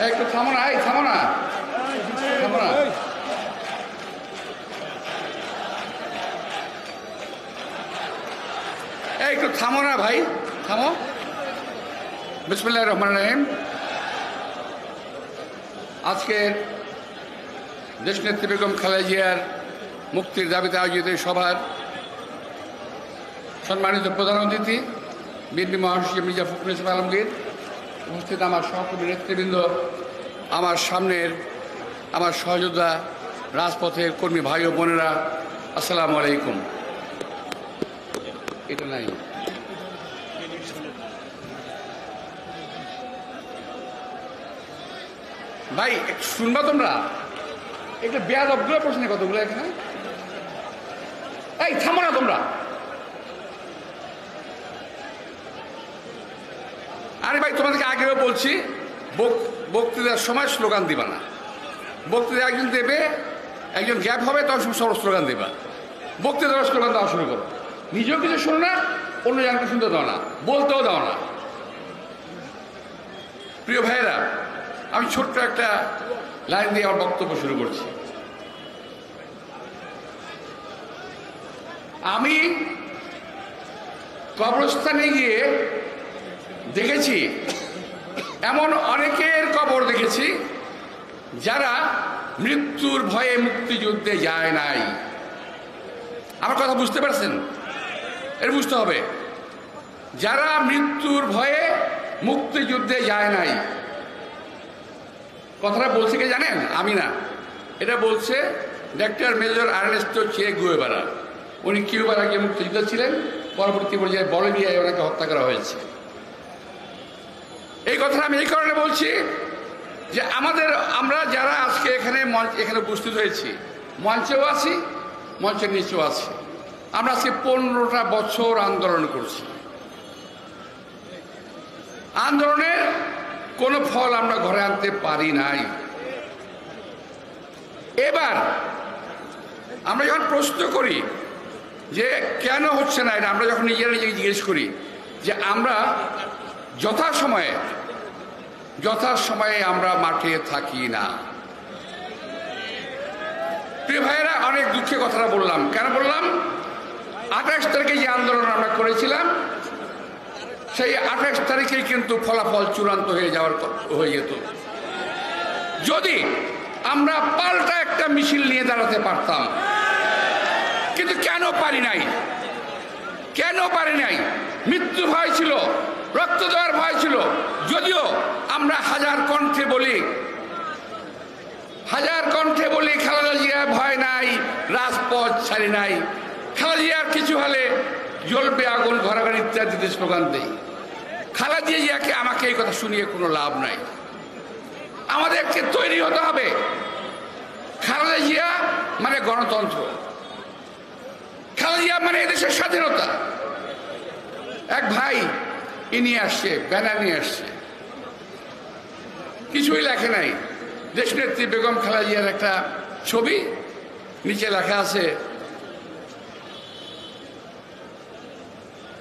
একটু থামো না, এই থামো না, থামো না। একটু থামো না ভাই, থামো। বিসমিল্লাহির রহমানির রহিম। আজকের দেশনেত্রী বেগম খালেদা জিয়ার মুক্তির দাবিতে আয়োজিত সভার সম্মানিত প্রধান অতিথি বিএনপি মহাসচিব মির্জা ফখরুল ইসলাম আলমগীর, উপস্থিত আমার সহকর্মী নেতৃবৃন্দ, আমার সামনের আমার সহযোদ্ধা, রাজপথের কর্মী ভাই ও বোনেরা, আসসালামু আলাইকুম। এটা নাই ভাই, একটু শুনবা তোমরা? একটা বেয়াদবগুলো প্রশ্নের কতগুলো এখানে। এই থামো না তোমরা। আরে ভাই, তোমাদেরকে আগেও বলছি, বক্তৃতার সময় স্লোগান দিবা না। বক্তৃতা একজন দেবে, একজন গ্যাপ হবে, তখন সব স্লোগান দেবা। বক্তৃতার স্লোগান দেওয়া শুরু করো। নিজেও কিছু শোনো না, অন্য জনকে শুনতে দাও না, বলতেও দাও না। প্রিয় ভাইয়েরা, আমি ছোট্ট একটা লাইন দিয়ে আমার বক্তব্য শুরু করছি। আমি কবরস্থানে গিয়ে দেখেছি, এমন অনেকের কবর দেখেছি যারা মৃত্যুর ভয়ে মুক্তিযুদ্ধে যায় নাই। আমার কথা বুঝতে পারছেন? এটা বুঝতে হবে। যারা মৃত্যুর ভয়ে মুক্তিযুদ্ধে যায় নাই, কথাটা বলছে কে জানেন? আমি না, এটা বলছে ডক্টর মেজর আর্নেস্টো চে গুয়েভারা। উনি কিউবার আগে মুক্তিযুদ্ধ ছিলেন, পরবর্তী পর্যায়ে বলিভিয়ায় ওনাকে হত্যা করা হয়েছে। এই কথাটা আমি এই কারণে বলছি যে আমরা যারা আজকে এখানে উপস্থিত হয়েছি, মঞ্চেও আছি, মঞ্চের নিচেও আছি, আমরা আজকে 15টা বছর আন্দোলন করছি। আন্দোলনের কোনো ফল আমরা ঘরে আনতে পারি নাই। এবার আমরা যখন প্রশ্ন করি যে কেন হচ্ছে না এটা, আমরা যখন নিজেরা নিজেকে জিজ্ঞেস করি যে আমরা যথাসময়ে আমরা মাঠে থাকি না। প্রিয় ভাইয়েরা, অনেক দুঃখের কথাটা বললাম। কেন বললাম? 28 তারিখে যে আন্দোলন আমরা করেছিলাম, সেই 28 তারিখেই কিন্তু ফলাফল চূড়ান্ত হয়ে যেত যদি আমরা পাল্টা একটা মিছিল নিয়ে দাঁড়াতে পারতাম। কিন্তু কেন পারি নাই? মৃত্যু ভয় ছিল, রক্ত দেওয়ার ভয় ছিল। যদিও আমরা হাজার কণ্ঠে বলি খালেদা জিয়া ভয় নাই, রাজপথ ছাড়ি নাই, খালেদা জিয়ার কিছু হলে জ্বলবে আগুন, ঘরাঘর ইত্যাদিতে স্লোগান দেই। খালেদা জিয়াকে আমাকে এই কথা শুনিয়ে কোনো লাভ নাই। আমাদেরকে তৈরি হতে হবে। খালেদা জিয়া মানে গণতন্ত্র, খালেদা জিয়া মানে এদেশের স্বাধীনতা। এক ভাই নিয়ে আসছে, ব্যানার নিয়ে আসছে, কিছুই লেখে নাই, দেশনেত্রী বেগম খালেদা জিয়ার একটা ছবি, নিচে লেখা আছে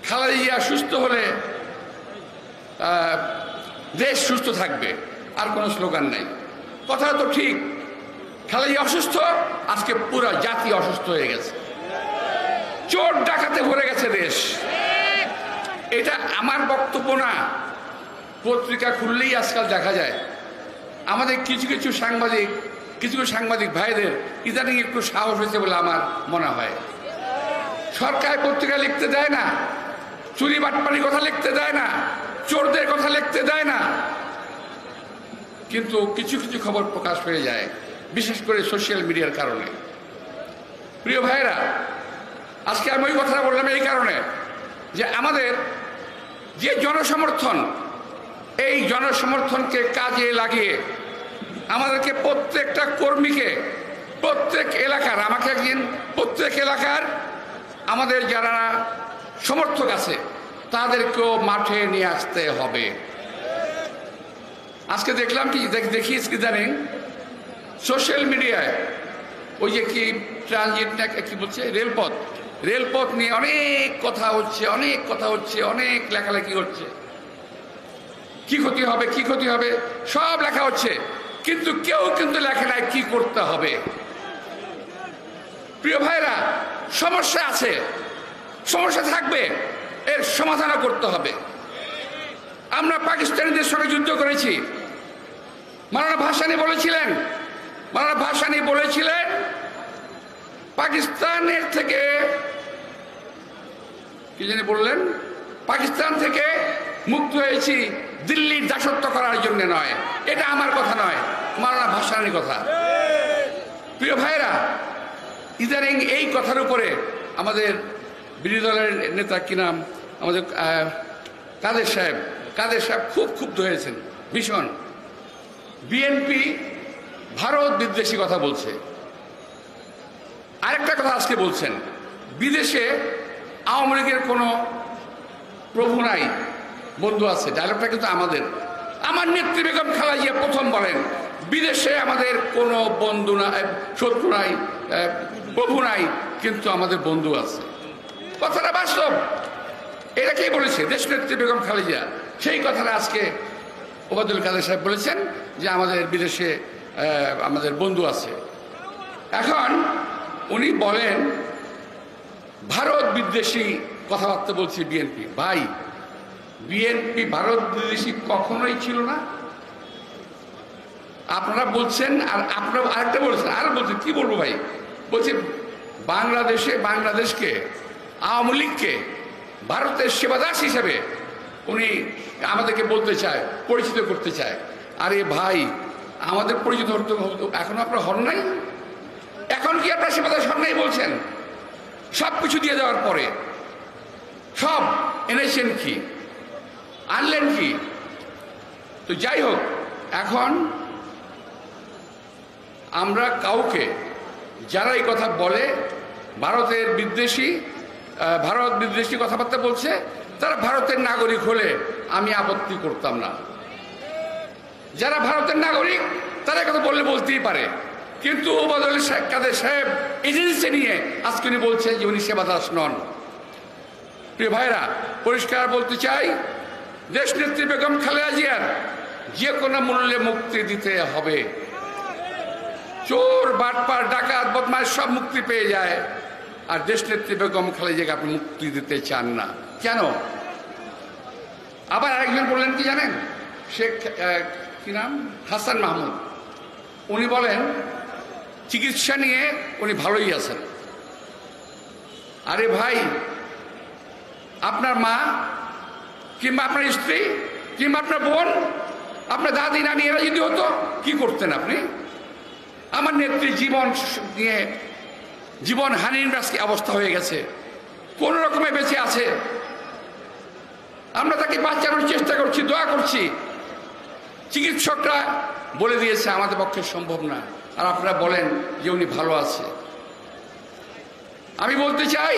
খালেদা জিয়া সুস্থ হলে দেশ সুস্থ থাকবে, আর কোনো স্লোগান নাই। কথা তো ঠিক, খালেদা জিয়া অসুস্থ, আজকে পুরো জাতি অসুস্থ হয়ে গেছে, চোর ডাকাতে ভরে গেছে দেশ। এটা আমার বক্তব্য না, পত্রিকা খুললেই আজকাল দেখা যায়। আমাদের কিছু সাংবাদিক ভাইদের ইদানিং একটু সাহস হয়েছে বলে আমার মনে হয়। সরকার পত্রিকা লিখতে দেয় না, চুরি বাটপাড়ির কথা লিখতে দেয় না, চোরদের কথা লিখতে দেয় না, কিন্তু কিছু খবর প্রকাশ হয়ে যায়, বিশেষ করে সোশ্যাল মিডিয়ার কারণে। প্রিয় ভাইয়েরা, আজকে আমি ওই কথাটা বললাম এই কারণে যে আমাদের যে জনসমর্থন, এই জনসমর্থনকে কাজে লাগিয়ে আমাদেরকে প্রত্যেকটা কর্মীকে, প্রত্যেক এলাকার আমাদের যারা সমর্থক আছে তাদেরকেও মাঠে নিয়ে আসতে হবে। আজকে দেখলাম দেখি জানেন সোশ্যাল মিডিয়ায় ওই যে কি ট্রানজিট না কি বলছে, রেলপথ নিয়ে অনেক কথা হচ্ছে, অনেক লেখালেখি হচ্ছে। কি ক্ষতি হবে, কি ক্ষতি হবে সব লেখা হচ্ছে, কিন্তু কেউ কিন্তু লেখে নাই কি করতে হবে। প্রিয় ভাইরা, সমস্যা আছে, সমস্যা থাকবে, এর সমাধানও করতে হবে। আমরা পাকিস্তানিদের সঙ্গে যুদ্ধ করেছি। মাওলানা ভাসানী বলেছিলেন পাকিস্তানের থেকে কি জানি বললেন, পাকিস্তান থেকে মুক্ত হয়েছি দিল্লির দাসত্ব করার জন্য নয়। এটা আমার কথা নয়, মাওলানা ভাসানীর কথা। প্রিয় ভাইরা, ইদানিং এই কথার উপরে আমাদের বিরোধী দলের নেতা কি নাম, আমাদের কাদের সাহেব খুব ক্ষুব্ধ হয়েছেন ভীষণ। বিএনপি ভারত বিদ্বেষী কথা বলছে। আরেকটা কথা আজকে বলছেন, বিদেশে আওয়ামী লীগের কোনো প্রভু নাই, বন্ধু আছে। ডায়লগটা কিন্তু আমাদের। আমার নেত্রী বেগম খালেদা জিয়া প্রথম বলেন বিদেশে আমাদের কোনো বন্ধু নাই, শত্রু নাই, প্রভু নাই, কিন্তু আমাদের বন্ধু আছে। কথাটা বাস্তব। এটা কে বলেছে? দেশনেত্রী বেগম খালেদা জিয়া। সেই কথাটা আজকে ওবায়দুল কাদের সাহেব বলেছেন যে আমাদের বিদেশে আমাদের বন্ধু আছে। এখন উনি বলেন ভারত বিদ্বেষী কথাবার্তা বলছে বিএনপি। ভাই, বিএনপি ভারত বিদ্বেষী কখনোই ছিল না। আপনারা বলছেন, আর আপনারা আরেকটা বলছেন, আর বলছেন কি বলবো ভাই, বলছে বাংলাদেশকে আওয়ামী লীগকে ভারতের সেবাদাস হিসেবে উনি আমাদেরকে বলতে চায়, পরিচিত করতে চায়। আরে ভাই, আমাদের পরিচিত হতে এখন আপনারা হন নাই? এখন কি আপনারা সেবাদাস হন নাই বলছেন? সব কিছু দিয়ে দেওয়ার পরে সব এনেছেন কি, আনলেন কি? তো যাই হোক, এখন আমরা কাউকে যারা এই কথা বলে ভারত বিদ্বেষী কথাবার্তা বলছে, তারা ভারতের নাগরিক হলে আমি আপত্তি করতাম না। যারা ভারতের নাগরিক তারা কথা বললে বলতেই পারে, কিন্তু ওবায়দুল কাদের সাহেব এজেন্সি নিয়ে আজকে উনি বলছেন যে উনি সেবাদাস নন। প্রিয় ভাইরা, পরিষ্কার বলতে চাই, দেশনেত্রী বেগম খালেদা জিয়ার যে কোনো মূল্যে মুক্তি দিতে হবে। চোর, বাটপার, ডাকাত, বদমাশ সব মুক্তি পেয়ে যায়, আর দেশনেত্রী বেগম খালেদা জিয়াকে আপনি মুক্তি দিতে চান না কেন? আবার আরেকজন বললেন কি জানেন, শেখ কি নাম, হাসান মাহমুদ। উনি বলেন চিকিৎসা নিয়ে উনি ভালোই আছেন। আরে ভাই, আপনার মা কিংবা আপনার স্ত্রী কিংবা আপনার বোন, আপনার দাদি নানি এরা যদি হতো কি করতেন আপনি? আমার নেত্রী জীবন হানির অবস্থা হয়ে গেছে, কোন রকমে বেঁচে আছে। আমরা তাকে বাঁচানোর চেষ্টা করছি, দোয়া করছি। চিকিৎসকরা বলে দিয়েছে আমাদের পক্ষে সম্ভব না, আর আপনারা বলেন যে উনি ভালো আছে। আমি বলতে চাই,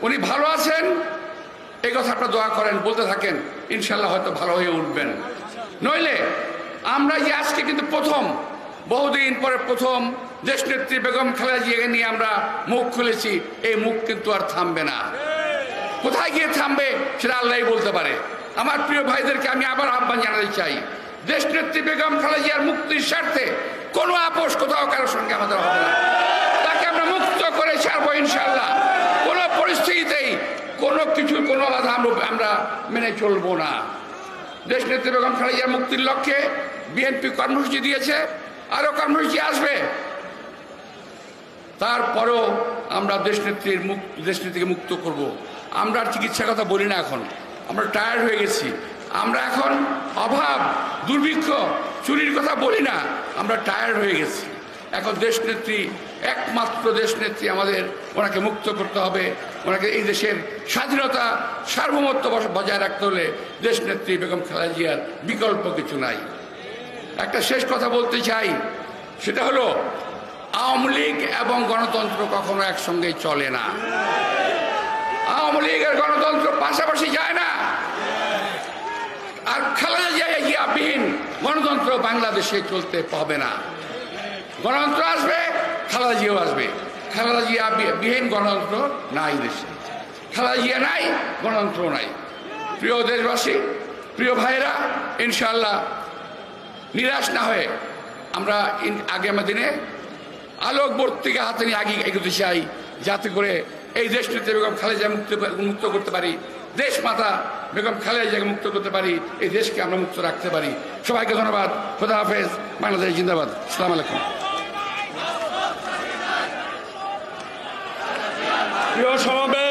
উনি ভালো আছেন, এই কথা আপনারা দোয়া করেন, বলতে থাকেন, ইনশাল্লাহ হয়তো ভালো হয়ে উঠবেন। নইলে আমরা যে আজকে কিন্তু বহুদিন পরে প্রথম দেশনেত্রী বেগম খালেদা জিয়াকে নিয়ে আমরা মুখ খুলেছি, এই মুখ কিন্তু আর থামবে না। কোথায় গিয়ে থামবে সেটা আল্লাহই বলতে পারে। আমার প্রিয় ভাইদেরকে আমি আবার আহ্বান জানাতে চাই, দেশনেত্রী বেগম খালেদা জিয়ার মুক্তির স্বার্থে কোনো আপোষ কোথাও কারোর সঙ্গে আমাদের হবে না। তাকে আমরা মুক্ত করে ছাড়বো ইনশাল্লাহ। কোনো পরিস্থিতিতেই কোনো বাধা আমরা মেনে চলবো না। দেশনেত্রী বেগম খালেদা জিয়ার মুক্তির লক্ষ্যে বিএনপি কর্মসূচি দিয়েছে, আরো কর্মসূচি আসবে। তারপরেও আমরা দেশনেত্রীকে মুক্ত করব। আমরা আর চিকিৎসার কথা বলি না, এখন আমরা টায়ার্ড হয়ে গেছি। আমরা এখন অভাব, দুর্ভিক্ষ, চুরির কথা বলি না, আমরা টায়ার্ড হয়ে গেছি। এখন দেশনেত্রী, একমাত্র দেশনেত্রী, ওনাকে মুক্ত করতে হবে। ওনাকে এই দেশের স্বাধীনতা, সার্বভৌমত্ব বজায় রাখতে হলে দেশনেত্রী বেগম খালেদা জিয়ার বিকল্প কিছু নাই। একটা শেষ কথা বলতে চাই, সেটা হলো আওয়ামী লীগ এবং গণতন্ত্র কখনো একসঙ্গে চলে না। আওয়ামী লীগ আর গণতন্ত্র পাশাপাশি যায় না। আর খালেদা জিয়া বিহীন গণতন্ত্র বাংলাদেশে চলতে পাবে না। গণতন্ত্র আসবে, খালেদা জিয়াও আসবে। খালেদা জিয়া বিহীন গণতন্ত্র নাই দেশে। খালেদা জিয়া নাই, গণতন্ত্র নাই। প্রিয় দেশবাসী, প্রিয় ভাইরা, ইনশাআল্লাহ নিরাশ না হয়ে আমরা আগামী দিনে আলোকবর্তিকা হাতে নিয়ে আগে এগোতে চাই, যাতে করে এই দেশটিতে বেগম খালেদা মুক্ত করতে পারি, দেশ মাতা বেগম খালেদা জিয়াকে মুক্ত করতে পারি, এই দেশকে আমরা মুক্ত রাখতে পারি। সবাইকে ধন্যবাদ। খোদা হাফেজ। বাংলাদেশ জিন্দাবাদ। আসসালামু আলাইকুম। প্রিয় সমাবেশ।